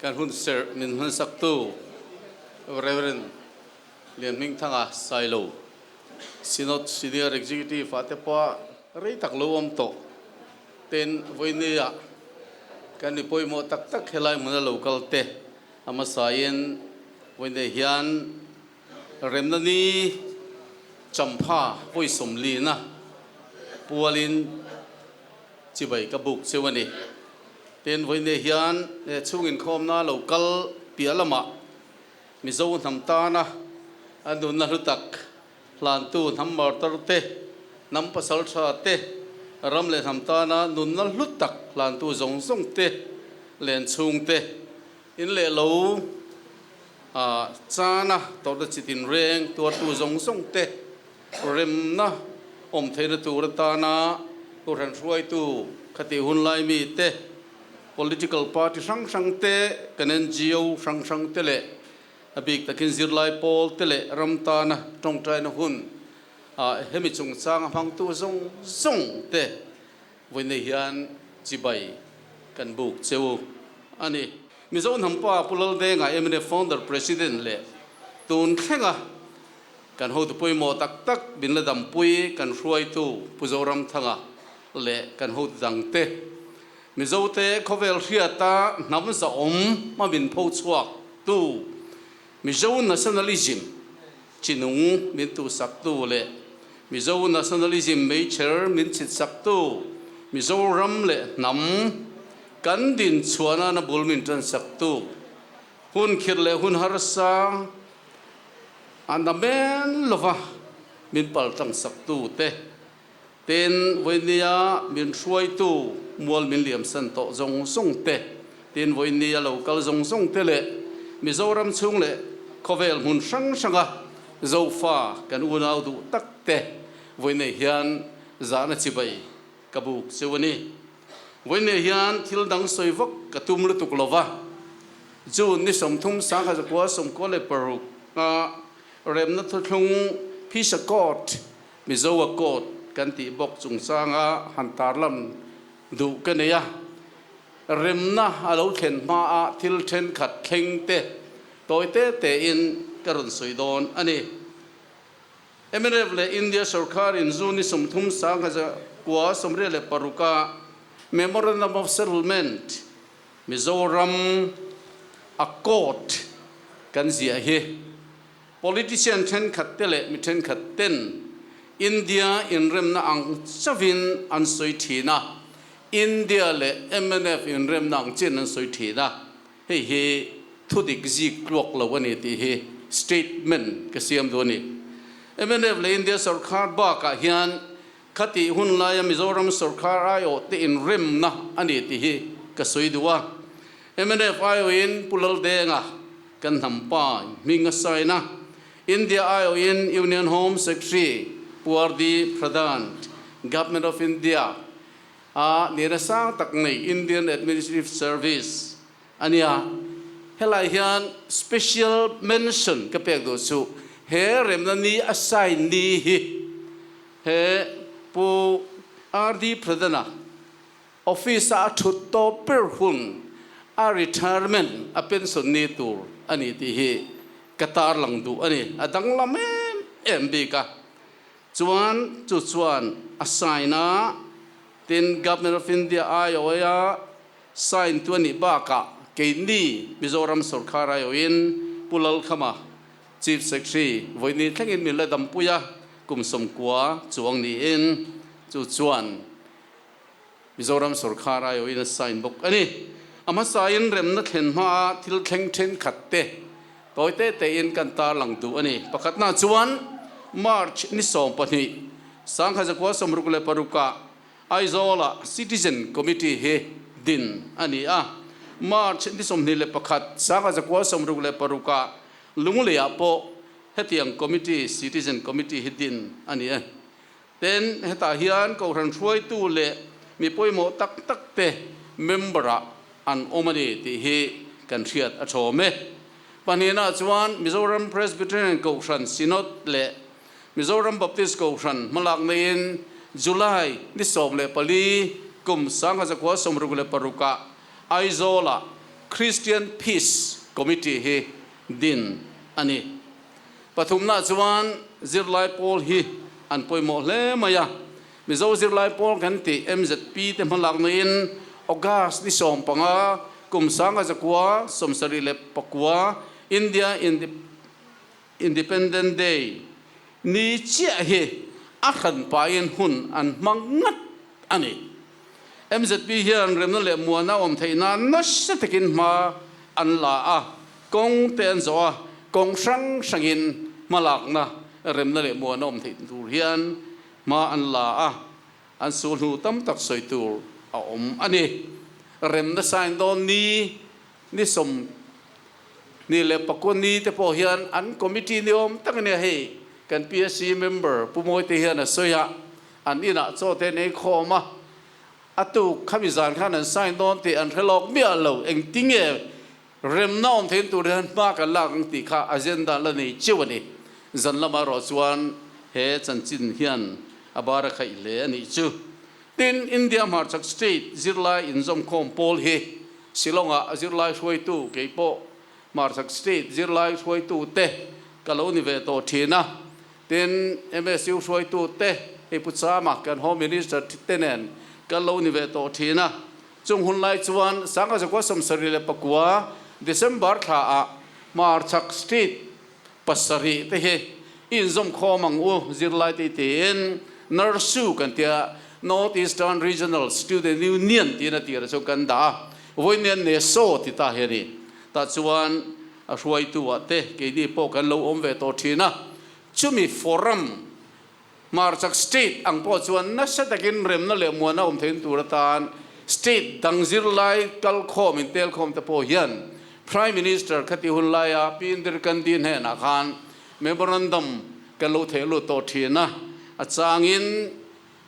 การหุ่นเสร์มินหุ่นสักตู้เรเวรนเลียนมิงทั้งไซโลซีนอตซีเนียร์เอ็กซิคิวทีฟอาเตปะเรื่องตักลูอมโตเต็นวันนี้การนิพอยโมตักเฮลัยมันโลกัลเตอามาสายันวันนี้ฮิอันเริ่มนันนี้จำพาพุยสมลีนะปัวลินจีบกับบุกเชวันนี้เต็นวันนี้ฮิอันช่วงอินคอมน่าโลกัลเปียละมามิโซนทำตานะอันดูน่ารู้ตักลานตูทำบาร์ตร์เตน้ำปัสสาวะเตรำเลทำตานะดูน่ารู้ตักลานตูส่งเตเลนชุงเตอินเลลูจานะตัวจิตินเร่งตัวตูส่งเตเริมนะอมเทนตูรตานะตัวรันช่วยตูคติหุ่นไลมีเต political party สังเตกัน NGO สังเตเลอบิกตะกินซิร์ไลโพลเตเลรำตานะตรงใจนะหุ่นเฮมิจงสร้างพังตัวส่งเตวันนี้ฮิอันจีบายกันบุกเจ้าอันนี้มิโซนทำป้าปุลลเดงะMNF founder president เลตูนแข่งกันหัวตุปุยโมตักบินละดำปุยกันช่วยตูปุโจรำทั้งเลกันหัวดังเตมิโซเตเขาเวลเชียตาน้ำสะอมมาบินพูดสวกตูมิโซ nationalism จินุงมินตูสักตูเลมิโซ nationalism ไม่เชื่อมินจิตสักตูมิโซรำเลน้ำกันดินชวนนะบุลมินตันสักตูหุ่นคิดเลหุ่นฮาร์ซาอันนั้นเป็นลวะมินปัลตังสักตูเตเต็นวันนี้มินช่วยตูมัวมินเหลี่ยมสันโตส่งเตเต็นวันนี้เราก็ส่งเตเลมิโซรำชุงเลเขาเวลหุ่นสังกะโซฟากันอุณาดูตักเตวันนี้ฮิอันจานจิบายกับบุกเสวันนี้วันนี้ฮิอันทิลดังสวยวักกตุมลุตุกลวะจูนี่สมทุมสังกัดกัวสมกัวเลปรุกเริ่มนัดทุ่งพิสกอดมิโซวกอดกันตีบอกจุงสางหันตาลัมดูกันเนี่ยเริ่มนะเราเห็นมาทิลเชนขัดเข่งเตตัวเตอินกระดุนสวยโดนอันนี้MNF เลอินเดียสุรคารินจูนี่สมทุมสังกัดกัวสมเรียเลปรุกา Memorandum of Settlement มิโซรัมAccord กันเสียเหpolitician เช่นขัดเตเลมิเช่นขัดเต้นอินเดียอินเรมนาอังชวินอันสวยทีนะอินเดียเล MNF อินเรมนาอังเจนอันสวยทีนะเฮ้ทุดิกจิกลวกละวันนี้ที่เฮ statement ก็เสียมตัวนี้ MNF เลอินเดียสุรคาร์บ้ากะฮิอันคติหุ่นลายมิโซรัมสุรคาร์ไอโอที่อินเรมนะอันนี้ที่เฮก็สวยดูว่า MNF ไอโออินปุลลเดงะกันทำป้ายมิงสายนะอินเดียไอโออิน Union Home Secretary ปวดดีประธาน Government of India นี่นะสร้างตักใน Indian Administrative Service อันนี้เฮลัยฮิน special mention ก็เป็นตัวสุเฮเรมนันนี้ assign นี้เฮปูดีประธาน Office ชุดโตเปิลหุ่นretirement เป็นส่วนนี้ตัวอันนี้ที่เฮกตาร์ลังดูอันนี้ดังละเมบีกะจวนassign นะติน Government of India ไอโอยา sign ตัวนี้บ้ากะเกณฑ์นี้มิโซรัมสุรคาร์ไอโออินปุลลขมา Chief Secretary วันนี้ทั้งอินมิลเลดัมปุยะกุมสมกัวจวงนี้อินจวนมิโซรัมสุรคาร์ไอโออิน sign บุกอันนี้อามาสายินเริ่มนัดเห็นมาทิลเข่งเชนขัดเตตัวเตอินกันตาหลังดูอันนี้ประกาศน่าจวนมาร์ชนิสองปนีสังฆจักรวาสมรุกเลปรุกะไอโซล่า Citizen Committee เฮดินอันนี้มาร์ชนิสมนี่เลประกาศสังฆจักรวาสมรุกเลปรุกะลุงเลียโปเฮติยัง Committee Citizen Committee เฮดินอันนี้เต็นเฮตาฮิอันก็รันช่วยตู้เลมีป่วยโมตักเตเมมเบอร์อันอมดีที่เฮกันเชียดอโชเมปนีน่าจวนมิโซรัม Presbyterian กษัตริย์ซินอดเล่มิโซรัม Baptist กษัตริย์มาหลักในจุลายนิสอมเล่ปลีกุมสังฆจักรวาสมรุกเล่ปรุกะไอโซล่า Christian Peace Committee hi din ani pathumna chuan zirlai pol hi an poimo hle maya mizo zirlai pol kan ti MZP te malak na in August ni som panga kumsanga zakwa somsari le pakwa India Independent Day ni chia hi akhan pain hun an mangat ani MZP hian remna le muana theina nas takin ma an la a kong ten zo a kong sangin malak na remna le muana thein tur hian ma an la a an sul hu tam tak soi tur a ani remna sign don ni som ni le pakon ni te po hian an committee ni takne he kan PSC member pumoi te hian a soya an ina cho te nei khoma atu khamizan khan an sign don te an thlok mia lo eng tinge rem naom thein tur han ma ka lang ti kha agenda la nei chiwani zan lama ro chuan he chanchin hian abara khai le ani chu tin India Marchak State zirlai inzom khom pol he Shillonga zirlai hoi tu keipo Marchak State zirlai hoi tu te kaloni ve to thina tin MSU hoi tu te e putsa ma kan home minister tenen kaloni ve to thina chung hun lai chuan sanga jakwa somsari le pakwa December tha a Marchak State pasari te he inzom khomang u zirlai te ten narsu kan tia Northeastern Regional Student Union tina tira so kan da voinen ne so ti ta he ni ta chuan a hruai tu ate ke di po kan lo om ve to thina chumi forum Marchak State ang po chuan na sa takin rem na le mo na thein turatan state dangzir lai kal khom in tel khom te po hian Prime Minister khati hun lai a pindir kan din he na khan memorandum kan lo thelu to thina a changin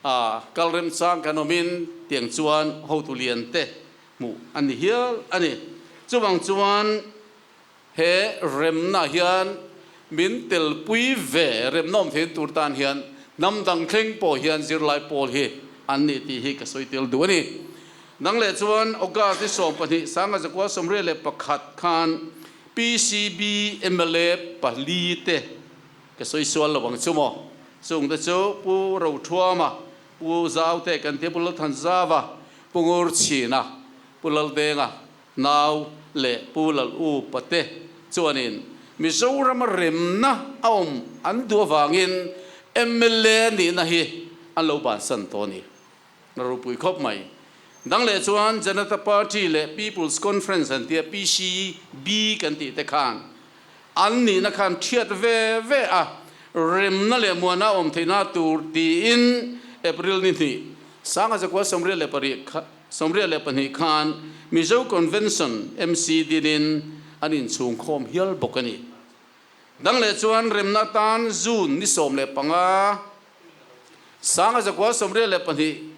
kalrem chang kanomin tiang chuan ho tu lian te mu ani hial ani chuwang chuan he rem na hian min tel pui ve rem nom thein turtan hian nam dang thleng po hian zirlai pol hi anni ti hi ka soitel du ani nang le chuan oga ti som pani sanga jakwa somre le pakhat khan PCB MLA pali te ka soi sual lawang chumo chung da chu pu ro thuama pu zau te kan te pul than zawa pungur china pulal denga naw le pulal u pate chuanin mizoram remna aum an duwangin MLA ni na hi an lo ban san toni naru pui khop mai dang le chuan Janata Party le People's Conference an tia PCB kan ti te khan an ni na khan thiat ve a remna le muana theina tur ti in April ni sanga jakwa somre le pani khan Mizo Convention MC dinin anin chung khom hial bokani dang le chuan remna tan June ni som le panga sanga jakwa somre le pani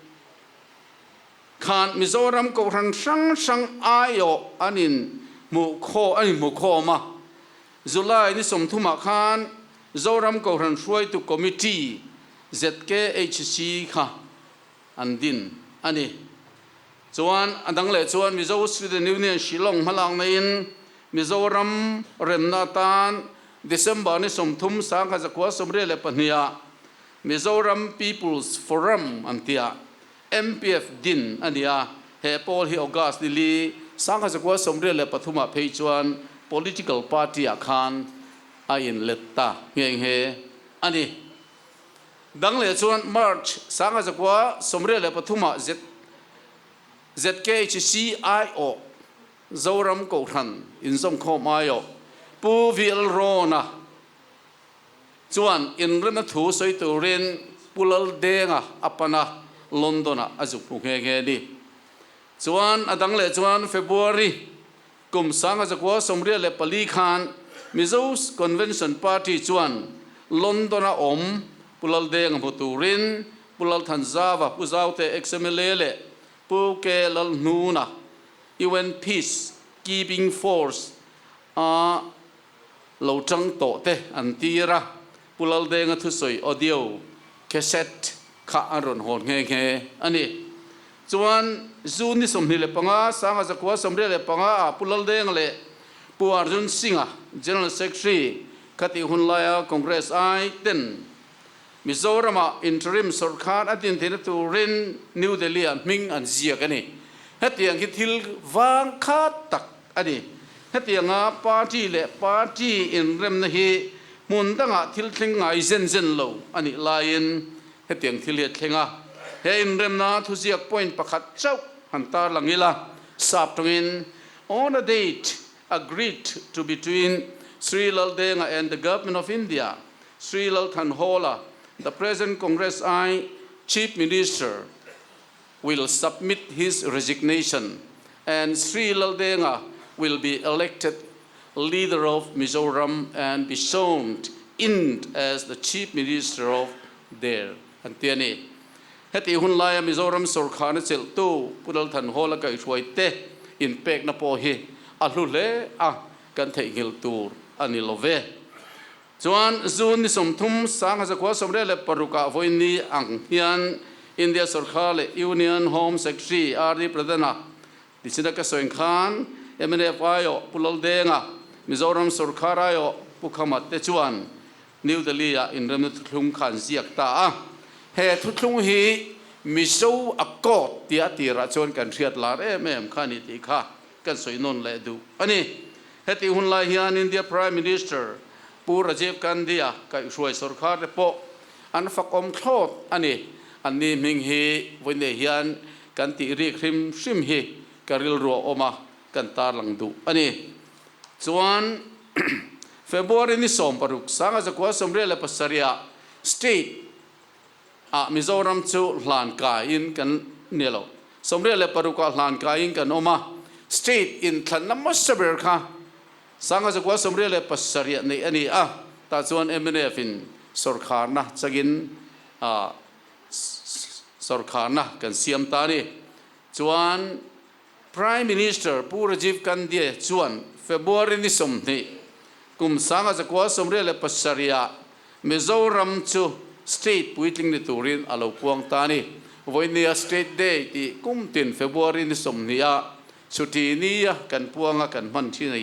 khan Mizoram ko ran sang ayo anin mu kho ma July ni som thuma khan Zoram ko ran hruai tu committee ZKHC kha andin ani chuan adang le chuan Mizo Student Union Shillong halang na in Mizoram remna tan December ni somthum sang kha jakwa somre le pania Mizoram People's Forum antia MPF din ania he pol hi August li sang kha jakwa somre le pathuma phei chuan political party akhan ain letta ngeng he ani dang le chuan March sang kha jakwa somre le pathuma ZKHCIO Zoram ko than in som khom ayo pu vil rona chuan in rena thu soi turin pulal denga apana Londona azupu nge ni chuan adang le chuan February kum sanga jakwa somria le pali khan Mizo Convention Party chuan Londona pulal deng muturin pulal thanzawa puzaute XMLA le pu ke lal nuna UN Peace Keeping Force lo chang to te antira pulal deng thu soi audio cassette kha aron hon nge ani จวนจูนนี่สมนิเลปังอาสังอาจะกว่าสมเด็จเลปังอาปุลลเดงเลปูอาร์จุนสิงห์ General Secretary คติหุนลายคอนเกรสไอเต็นมิโซรามาอินทริมสุรคาร์อดินเทนตูรินนิวเดลีมิงอันเซียกันนี่เฮตียงคิดทิลวางคาตักอันนี้เฮตียงอาปาร์ตี้เลปาร์ตี้อินเรมนะฮีมุนตั้งอาทิลทิ้งไอเซนเซนโลอันนี้ลายนเฮตียงทิลเฮทิ้งอาเฮอินเรมนะทุเซียกพอยน์ประคัดเจ้าหันตาหลังนี้ละสับตรงนี้ on a date agreed to between Sri Laldenga and the government of India Sri Lalthanhola the present Congress I Chief Minister will submit his resignation and Sri Laldenga will be elected leader of Mizoram and be shown in as the Chief Minister of there อันเตียนี่เฮติหุนลายมิโซรัมสุรคานะเซลตูปุลทันโฮละก็ช่วยเตอินเปกนะโปเฮอัลลุเลอะกันเทกิลตูอันนี้โลเวจวนจูนนิสมทุมสังหะกว่าสมเด็จเลปรุกาโวยนีอังฮิอันอินเดียสุรคาเลยูเนียนโฮมเซกซีอาร์ดีประเดนะดิฉันก็ส่งขานเอ็มเอฟไอโอปุลเดงะมิโซรัมสุรคารายโอปุขมัดเตจวนนิวเดลีอินเรมทุลุงขันเสียกตาเฮทุลุงฮีมิโซอักกอดที่อติราชนกันเชียดลาเรแม่มขานิติค่ะกันสวยนนเลดูอันนี้เฮติหุนลายฮิอันอินเดีย Prime Minister ปูราเจฟกันเดียก็ช่วยสุรคาร์เรโปอันฟักอมโทษอันนี้มิงฮีวันนี้ฮิอันกันติรีคริมซิมฮีการิลรัวออกมากันตาหลังดูอันนี้จวนเฟบรุรีนี่สมปรุกสังอาจะกว่าสมเด็จเลปัสริยา State มิโซรัมจูหลานกายินกันเนี่ยเราสมเด็จเลปรุกหลานกายินกันออกมา State in ทันน้ำมัสเบิร์ค่ะสังอาจะกว่าสมเด็จเลปัสริยาในอันนี้ตาจวนฟินสุรคาร์นะจะกินสุรคาร์นะกันเสียมตานี่จวน Prime Minister ปูราจีฟกันเดียจวนเฟบรุรีนี่สมนี่กุมสังอาจะกว่าสมเด็จเลปัสริยามิโซรัมจู State ปุยติงในตุรินอาลูพวงตานี่วันนี้ State Day ที่กุมตินเฟบรุรีนี่สมนี่สุทีนี้กันพวงกันมันที่ไหน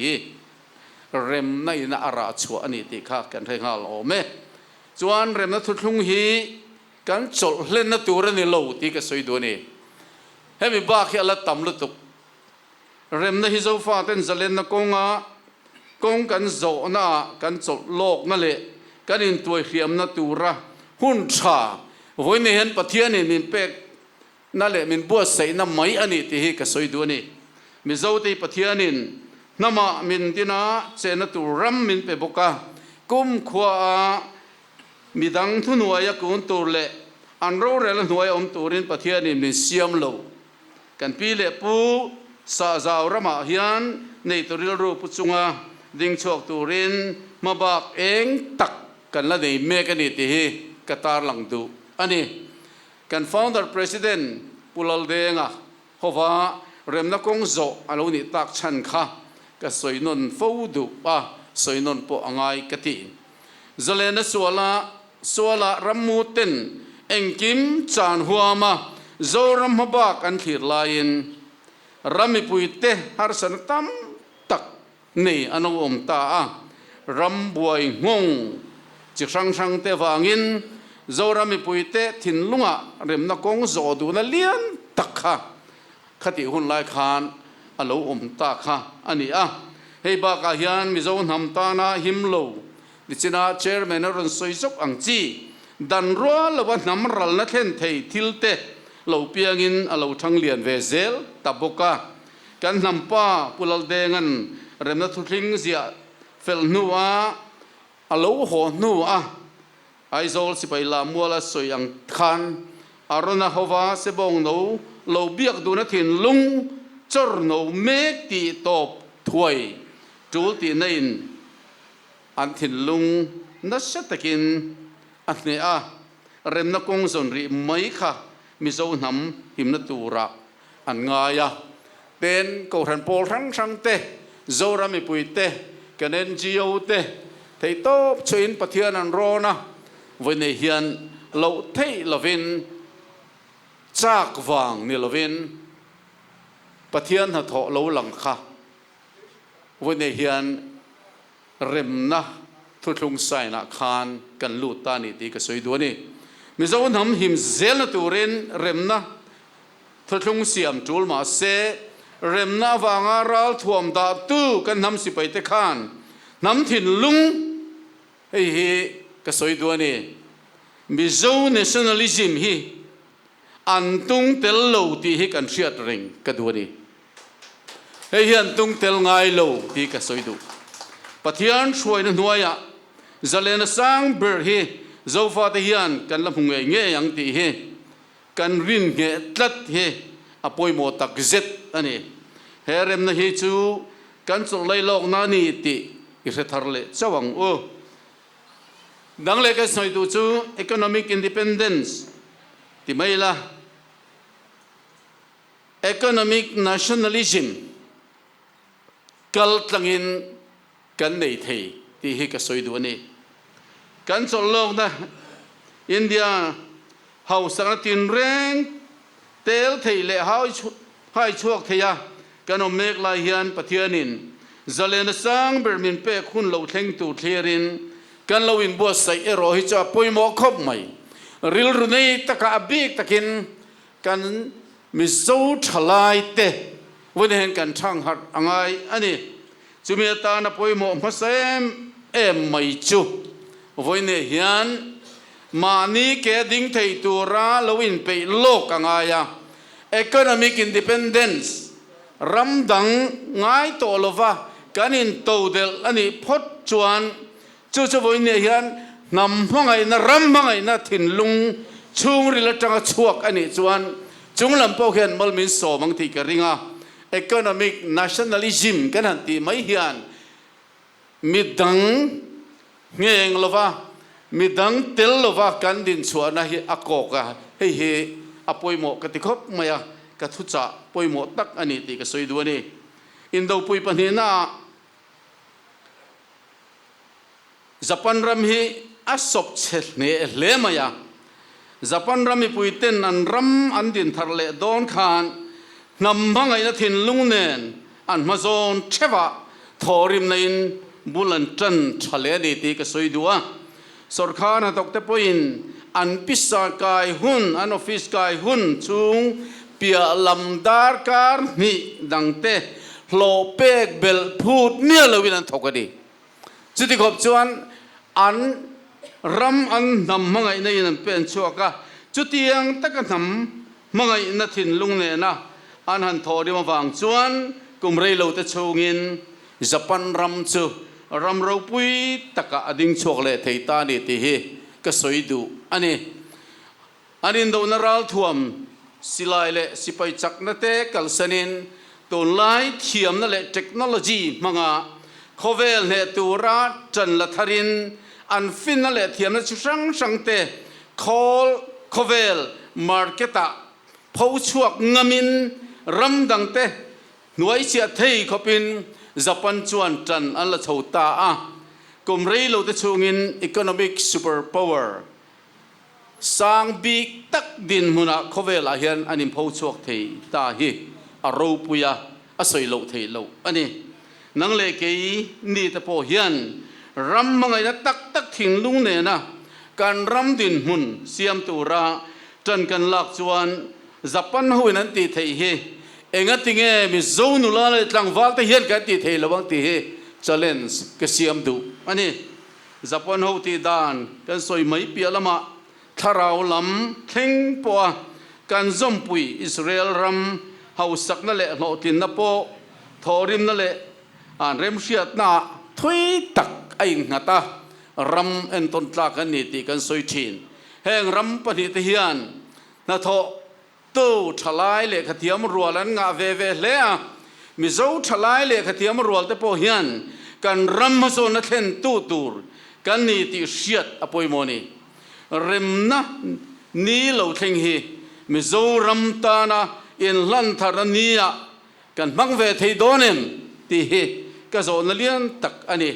เร็มในน่าราชัวอันนี้ที่ข้ากันเรื่องอะไรโอเมจวนเร็มนัทุลุงฮีกันจดเล่นนัตุรันนี่โลที่ก็สวยดูนี่ให้มีบ้าแค่ละต่ำลุตุกเร็มนัฮิโซฟาเต้นจะเล่นนักกงกันโจน่ะกันจดโลกนั่นแหละกันอินตัวเขียมนัตุระหุ่นชาวันนี้เห็นปะเทียนี่มินเป็กนั่นแหละมินบัวใส่น้ำไหมอันนี้ที่ก็สวยดูนี่มิโซที่ปะเทียนินน้ำมามินที่น่าเจนตุรัมมินเปบกะกุมขวามีดังทุนวายกุนตัวเละอันเราเรื่องหน่วยอมตัวรินปะเทียนิมินเสียมโลกันปีเละปูสาจาวรมาฮิยันในตัวริลรูปุจุงาดิ่งชกตัวรินมาบักเองตักกันละในเมกันนี่ที่กตาร์หลังดูอันนี้กัน Founder President ปุลลเดงเพราะว่าเริ่มนักกงโจอันนี้ตักชันค่ะก็สวยนนฟูดูสวยนนปอง่ายกติจะเล่นสัวละรำมูตินเอ็งกิมจานหัวมาโจรำมาบักอันขีดลายนรำมีปุยเตะฮาร์สันตั้มตักนี่อันนั้นอมตารำบวยงงจิกช่างเตวางินโจรำมีปุยเตะถิ่นลุงเริ่มนักกงโจดูนั่นเลี้ยนตักค่ะคติหุ่นลายคานอโลอมตาค่ะอันนี้เฮ้ยบากาฮิยันมิโซนำตานาหิมโลดิฉันเชอร์แมนรันสวยสุกอังจีดันรัวละวันน้ำรัลนัทเห็นเททิลเตเราเปียงินอโลทั้งเลียนเวเซลตับบกะกันนำป้าปุลลเดงันเริ่มนัทุทิงเสียเฟลนัวอโลหัวนัวไอโซลสิไปลามัวละสวยอังคันอารณะฮวาเสบงโนเราเบียกดูนัทินลุงจรโนเมกตีตบถวยจูตีนินอันถิ่นลุงนัชตะกินอันนี้เริ่มนักกงสนรีไม่ค่ะมิโซนำหิมนตูระอันง่ายเป็นกูทันโพลทั้งช่างเตะโจรามิปุยเตะกันเอ็นจีโอเตะไทยโต้ช่วยปะเทียนันโรนะวันนี้เฮียนเราเทยลวิน จากวางนิลวินปะเทียนหัดโถโลหลังค่ะวันนี้เฮียนเริมนะทุลุงใส่นักขานกันลูตานี่ตีก็สวยด้วยนี่มิจวันทำหิมเซลตูเรนเริมนะทุลุงเสียมจูลมาเซเริมนะวางอาราลท่วมดาตู้กันทำสิไปเตะขานน้ำถิ่นลุงเฮ้ยก็สวยด้วยนี่มิจวัน nationalism ฮีอันตุงเตลโลตีให้กันเชียดริงก็ด้วยนี่เฮียนตุงเตลไงโลตีก็สวยดูปะเทียนช่วยนั่นหัวยะจะเล่นสังเบอร์ฮีเจ้าฟ้าที่เฮียนกันลำหงเงี้ยยังตีฮีกันรินเงี้ยตัดฮีอภัยหมดตักเจ็ดอันนี้เฮเรมนะฮีจูกันสุดเลยโลกนานีตีอิสระทาร์เลเจ้าวังโอดังเล็กก็สวยดูจู economic independence ที่ไม่ละ economic nationalism กัลตังอินกันในไทยที่ให้ก็สวยดูนี่กันสุดโลกนะอินเดียเฮาสังตินแรงเตลไทยเล่ให้ช่วงเทียกันอเมกลาเฮียนปะเทียนินจะเล่นสังเบอร์มินเป้คุณเราเทงตูเทียรินกันเราอินบัวใส่เอโรฮิจ้าป่วยหมอคบใหม่ริลรุนีตะกะบิกตะกินกันมิโซทลายเตวันนี้เห็นกันช่างหัดอ่างอันนี้จุมีตาหน้าป่วยหมอมาเซมไม่จูวันนี้เห็นมานี้แกดิ้งไทยตัวราเราอินไปโลกอ่างeconomic independence รำดังง่ายตัวลว่ากันอินโตเดลอันนี้พดจวนจู่ๆวันนี้เห็นนำมังไงนะรำมังไงนะถิ่นลุงช่วงริลจังชวกอันนี้จวนจุงลำพอกเห็นมัลมินโซบางทีกริงอ่ะ economic nationalism กันหันตีไม่เห็นมิดังเงี้ยงลว่ามิดังเตลลว่ากันดินชัวนะเฮอากอกะเฮอป่วยหมอกติคบมาอะกทุจ่าป่วยหมอตักอันนี้ตีก็สวยด้วยนี่อินโดป่วยปัญหาญี่ปุ่นรำฮีอัศบเชลเนเลมาอะญี่ปุ่นรำฮีป่วยเต้นอันรำอันดินทะเลโดนขานนำบังไงนะถิ่นลุงเนนอันมาโซนเชฟะทอริมในบุลันจันทะเลดีตีก็สวยด้วยสุรคานะตกเตปอินอันพิษากายหุ่นอันออฟฟิศกายหุ่นจุงเปียลำดาร์การนี่ดังเตโลเปกเบลพูดเนี่ยเราวินันทกดีจุดที่ขบจวนอันรำอันนำมังไงในนั้นเป็นชัวกะจุดที่ยังตะกันนำมังไงนัดถิ่นลุงเนี่ยนะอันหันทอดีมาฟังจวนกุมเรยเราจะชงอินญี่ปุ่นรำจูรำเราปุยตะกะดิ่งชัวเลยไทยตานี่ที่เฮก็สวยดูอันนี้โดนรัลท่วมสิลายเละสิไปจักนั่นเตะกัลสนินตัวไล่เทียมนั่นแหละเทคโนโลยีมังอ่ะโคเวลเนี่ยตัวรัฐจันละทารินอันฟินนั่นแหละเทียมนั่นช่างเตะโคเวลมาร์เก็ตต์ผู้ช่วยงามินรำดังเตะหน่วยเชียร์ไทยเขาเป็นญี่ปุ่นจวนจันอันละชาวตาอ่ะกุมเรย์เราจะชงอิน economic super power สร้างบีกตักดินมุนักเขาเวลาเห็นอันนี้ผู้ช่วยไทยตาฮีอารมณ์ปุยอาศัยเราไทยเราอันนี้นังเลกีนี่แต่พอเห็นรำมังไงนะตักทิ้งลุงเนี่ยนะการรำดินมุนเสียมตัวราจนกันหลักจวนญี่ปุ่นหูนันตีไทยเฮเองติงเอมิโซนุลาเลยตั้งวัลที่เห็นกันตีไทยระวังตีเฮchallenge ก็เสียมดูอันนี้ญี่ปุ่นหูตีดานกันสวยไม่เปียละมาทาราวลำเข่งปัวกันจอมปุยอิสราเอลรำเฮาสักนั่นแหละโนตินนับโปทอริมนั่นแหละเริ่มเชียดหน้าทุยตักไอ้หน้าตารำเอ็นต้นตากันนี่ตีกันสวยชินแห่งรำปฏิทินนาทอตู้ทลายเละขเทียมรัวลันงาเวเล่มิโซทลายเละขเทียมรัวแต่พอเฮียนกันรำมาโซนัทเห็นตู้ตูร์กันนี่ตีเชียดอภัยโมนีเริ่มนะนี่เราเท่งฮีมิโซรำตานะอินลันทารนียกันบังเวทีโดนิมตีฮีก็โซนเลียนตักอันนี้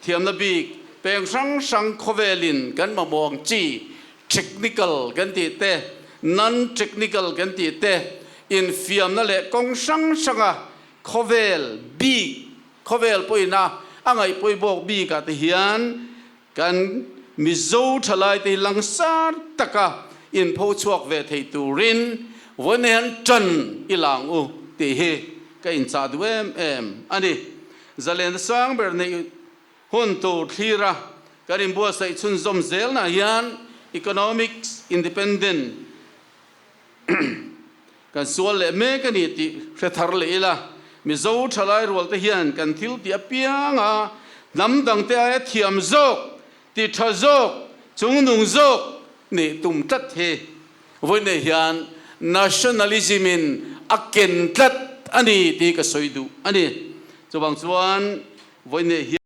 เทียมนบีเปลงสังโคเวลินกันมามองจีเทคนิคกันตีเต non technical kan ti te in fiam na le kong sang sanga khovel bi khovel poina angai poi bok bi ka te hian kan mizo thalai te langsar taka in pho chuak ve thei turin vonen chan ilang u te he ka in cha duem ani zalen sang ber nei hun to thira karim bo sai chun zom zel na hian economics independent kan sual le me kan ti thar le ila mizo thalai rol te hian kan thil ti apianga namdang te a thiam zok ti tha zok chung nung zok ni tum tat he voi ne hian nationalism in aken tat ani ti ka soidu ani chubang chuan voi ne